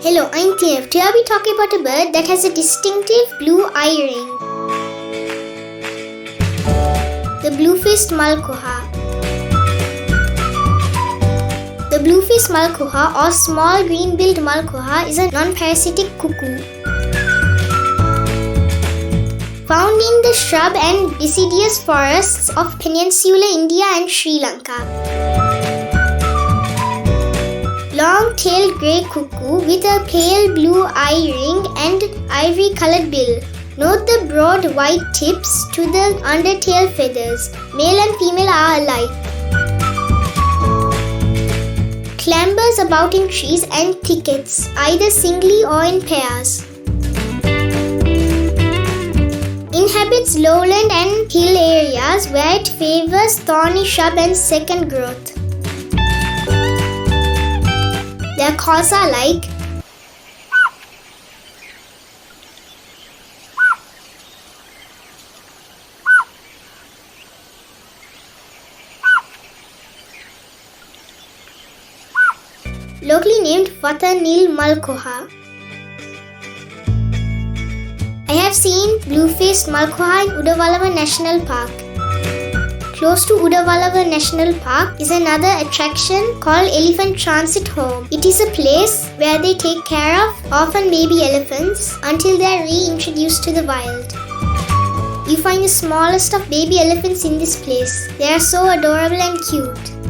Hello, I'm Thinev. Today I'll be talking about a bird that has a distinctive blue eye ring. The blue-faced Malkoha. The blue-faced Malkoha or small green-billed Malkoha is a non-parasitic cuckoo. Found in the shrub and deciduous forests of peninsular India and Sri Lanka. Long-tailed grey cuckoo with a pale blue eye ring and ivory-colored bill. Note the broad white tips to the undertail feathers. Male and female are alike. Clambers about in trees and thickets, either singly or in pairs. Inhabits lowland and hill areas where it favors thorny shrub and second growth. Their calls are like locally named Watha Nil Malkoha. I have seen blue-faced Malkoha in Walawe National Park. Close to Walawe National Park is another attraction called Elephant Transit Home. It is a place where they take care of orphan baby elephants until they are reintroduced to the wild. You find the smallest of baby elephants in this place. They are so adorable and cute.